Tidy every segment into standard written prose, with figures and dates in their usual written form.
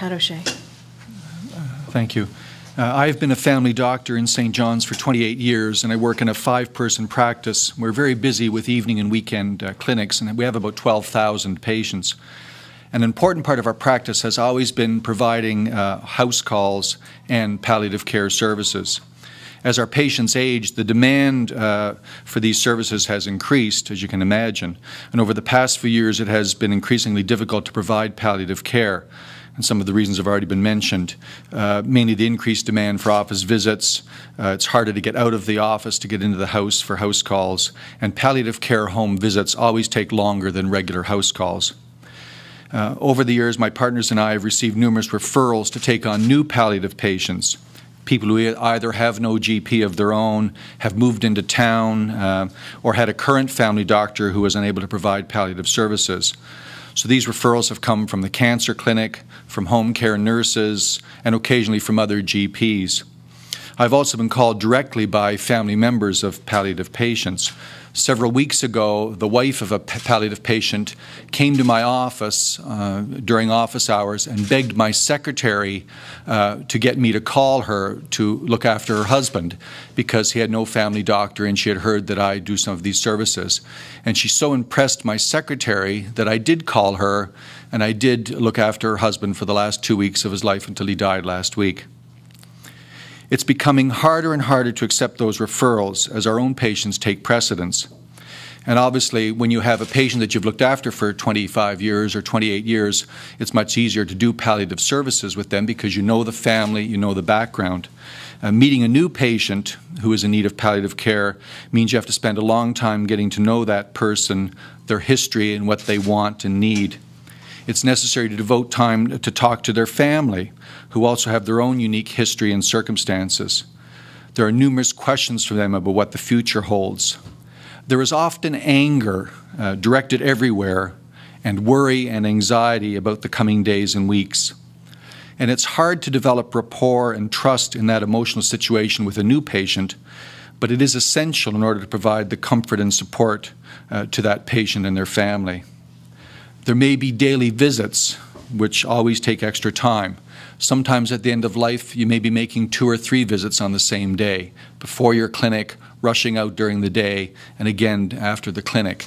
Pat O'Shea. Thank you. I've been a family doctor in St. John's for 28 years, and I work in a 5-person practice. We're very busy with evening and weekend clinics, and we have about 12,000 patients. An important part of our practice has always been providing house calls and palliative care services. As our patients age, the demand for these services has increased, as you can imagine, and over the past few years it has been increasingly difficult to provide palliative care. And some of the reasons have already been mentioned, mainly the increased demand for office visits. It's harder to get out of the office to get into the house for house calls, and palliative care home visits always take longer than regular house calls. Over the years, my partners and I have received numerous referrals to take on new palliative patients, people who either have no GP of their own, have moved into town, or had a current family doctor who was unable to provide palliative services. So these referrals have come from the cancer clinic, from home care nurses, and occasionally from other GPs. I've also been called directly by family members of palliative patients. Several weeks ago, the wife of a palliative patient came to my office during office hours and begged my secretary to get me to call her to look after her husband because he had no family doctor and she had heard that I do some of these services. And she so impressed my secretary that I did call her, and I did look after her husband for the last 2 weeks of his life until he died last week. It's becoming harder and harder to accept those referrals as our own patients take precedence. And obviously, when you have a patient that you've looked after for 25 years or 28 years, it's much easier to do palliative services with them because you know the family, you know the background. Meeting a new patient who is in need of palliative care means you have to spend a long time getting to know that person, their history, and what they want and need. It's necessary to devote time to talk to their family, who also have their own unique history and circumstances. There are numerous questions for them about what the future holds. There is often anger directed everywhere, and worry and anxiety about the coming days and weeks. And it's hard to develop rapport and trust in that emotional situation with a new patient, but it is essential in order to provide the comfort and support to that patient and their family. There may be daily visits, which always take extra time. Sometimes at the end of life, you may be making 2 or 3 visits on the same day, before your clinic, rushing out during the day, and again after the clinic.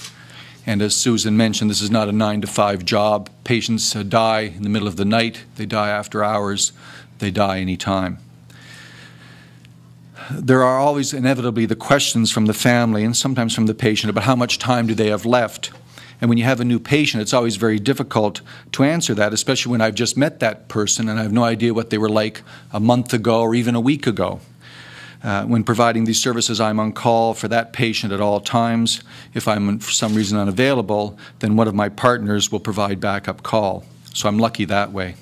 And as Susan mentioned, this is not a 9-to-5 job. Patients die in the middle of the night, they die after hours, they die any time. There are always inevitably the questions from the family and sometimes from the patient about how much time do they have left. And when you have a new patient, it's always very difficult to answer that, especially when I've just met that person and I have no idea what they were like a month ago or even a week ago. When providing these services, I'm on call for that patient at all times. If I'm for some reason unavailable, then one of my partners will provide backup call. So I'm lucky that way.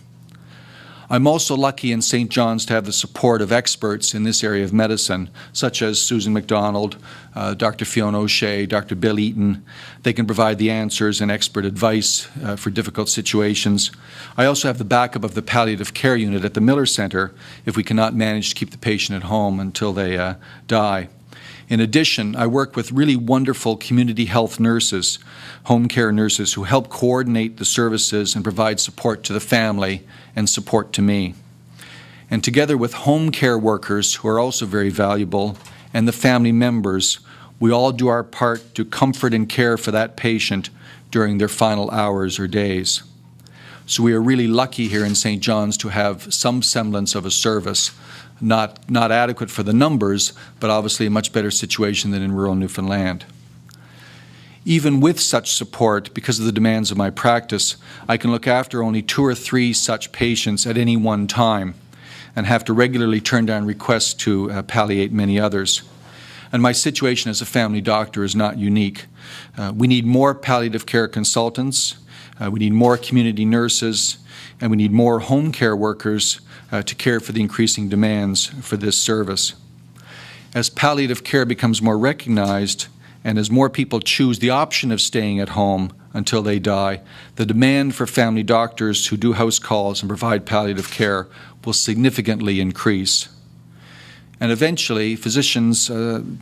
I'm also lucky in St. John's to have the support of experts in this area of medicine, such as Susan McDonald, Dr. Fiona O'Shea, Dr. Bill Eaton. They can provide the answers and expert advice for difficult situations. I also have the backup of the palliative care unit at the Miller Centre if we cannot manage to keep the patient at home until they die. In addition, I work with really wonderful community health nurses, home care nurses, who help coordinate the services and provide support to the family and support to me. And together with home care workers, who are also very valuable, and the family members, we all do our part to comfort and care for that patient during their final hours or days. So we are really lucky here in St. John's to have some semblance of a service, not adequate for the numbers, but obviously a much better situation than in rural Newfoundland. Even with such support, because of the demands of my practice, I can look after only 2 or 3 such patients at any one time and have to regularly turn down requests to palliate many others. And my situation as a family doctor is not unique. We need more palliative care consultants, we need more community nurses, and we need more home care workers to care for the increasing demands for this service. As palliative care becomes more recognized, and as more people choose the option of staying at home until they die, the demand for family doctors who do house calls and provide palliative care will significantly increase. And eventually, physicians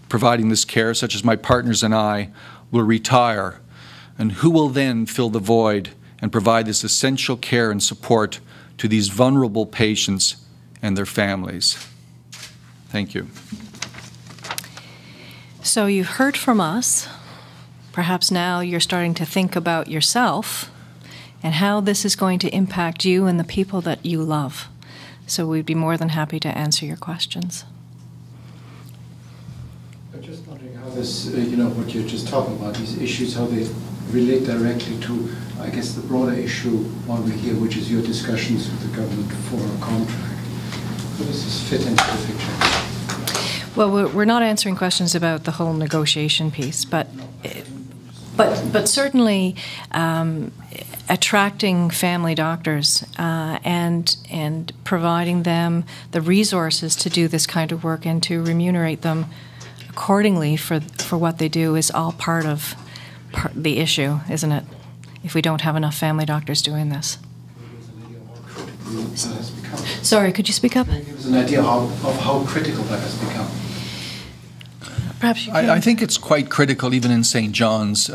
providing this care, such as my partners and I, will retire. And who will then fill the void and provide this essential care and support to these vulnerable patients and their families. Thank you. So you've heard from us. Perhaps now you're starting to think about yourself and how this is going to impact you and the people that you love. So we'd be more than happy to answer your questions. I'm just wondering how this, what you're just talking about, these issues, how they relate directly to, I guess, the broader issue one we're here, which is your discussions with the government for a contract. How does this fit into the picture? Well, we're not answering questions about the whole negotiation piece, but certainly attracting family doctors and providing them the resources to do this kind of work and to remunerate them accordingly for what they do is all part of the issue, isn't it? If we don't have enough family doctors doing this. Sorry, could you speak up? Give us an idea of how critical that has become. Perhaps you can. I think it's quite critical, even in St. John's,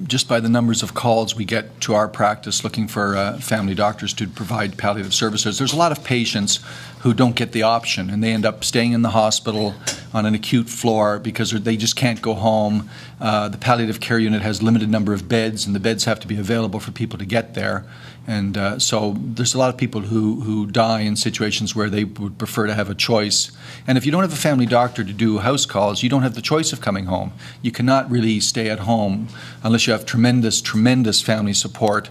just by the numbers of calls we get to our practice looking for family doctors to provide palliative services. There's a lot of patients who don't get the option, and they end up staying in the hospital on an acute floor because they just can't go home. The palliative care unit has limited number of beds, and the beds have to be available for people to get there. And so there's a lot of people who die in situations where they would prefer to have a choice. And if you don't have a family doctor to do house calls, you don't have the choice of coming home. You cannot really stay at home unless you have tremendous, tremendous family support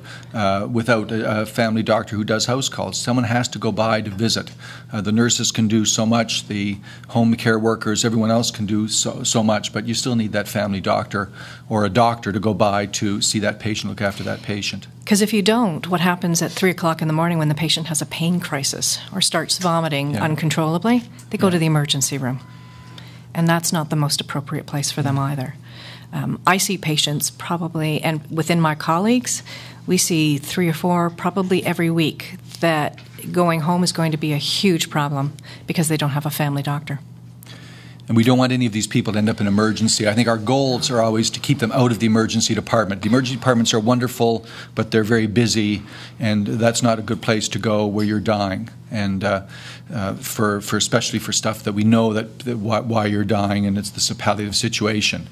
without a family doctor who does house calls. Someone has to go by to visit. The nurses can do so much, the home care workers, everyone else can do so much, but you still need that family doctor or a doctor to go by to see that patient, look after that patient. Because if you don't, what happens at 3 o'clock in the morning when the patient has a pain crisis or starts vomiting uncontrollably? They go to the emergency room. And that's not the most appropriate place for them either. I see patients probably, and within my colleagues, we see 3 or 4 probably every week that going home is going to be a huge problem because they don't have a family doctor. And we don't want any of these people to end up in emergency. I think our goals are always to keep them out of the emergency department. The emergency departments are wonderful, but they're very busy, and that's not a good place to go where you're dying. And for especially for stuff that we know that why you're dying, and it's this a palliative situation.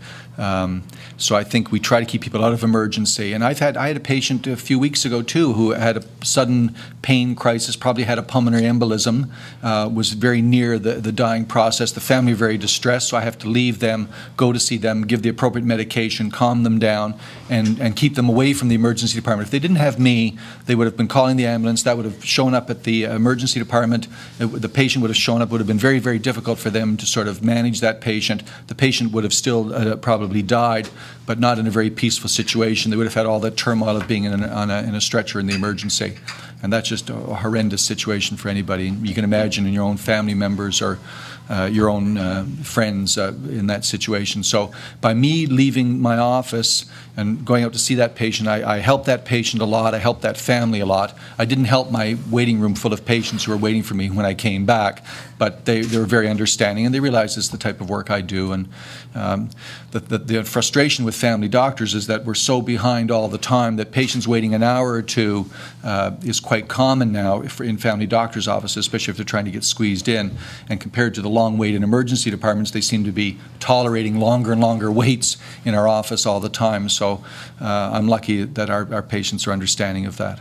So I think we try to keep people out of emergency. And I had a patient a few weeks ago too who had a sudden pain crisis, probably had a pulmonary embolism, was very near the dying process. The family very distressed, so I have to leave them, go to see them, give the appropriate medication, calm them down, and keep them away from the emergency department. If they didn't have me, they would have been calling the ambulance. That would have shown up at the emergency department. The patient would have shown up. It would have been very, very difficult for them to sort of manage that patient. The patient would have still probably died, but not in a very peaceful situation. They would have had all that turmoil of being in a stretcher in the emergency. And that's just a horrendous situation for anybody. You can imagine in your own family members or your own friends in that situation. So by me leaving my office and going out to see that patient, I helped that patient a lot. I helped that family a lot. I didn't help my waiting room full of patients who were waiting for me when I came back, but they were very understanding, and they realized it's the type of work I do. And the frustration with family doctors is that we're so behind all the time that patients waiting an hour or two is quite common now in family doctors' offices, especially if they're trying to get squeezed in. And compared to the long wait in emergency departments, they seem to be tolerating longer and longer waits in our office all the time. So I'm lucky that our patients are understanding of that.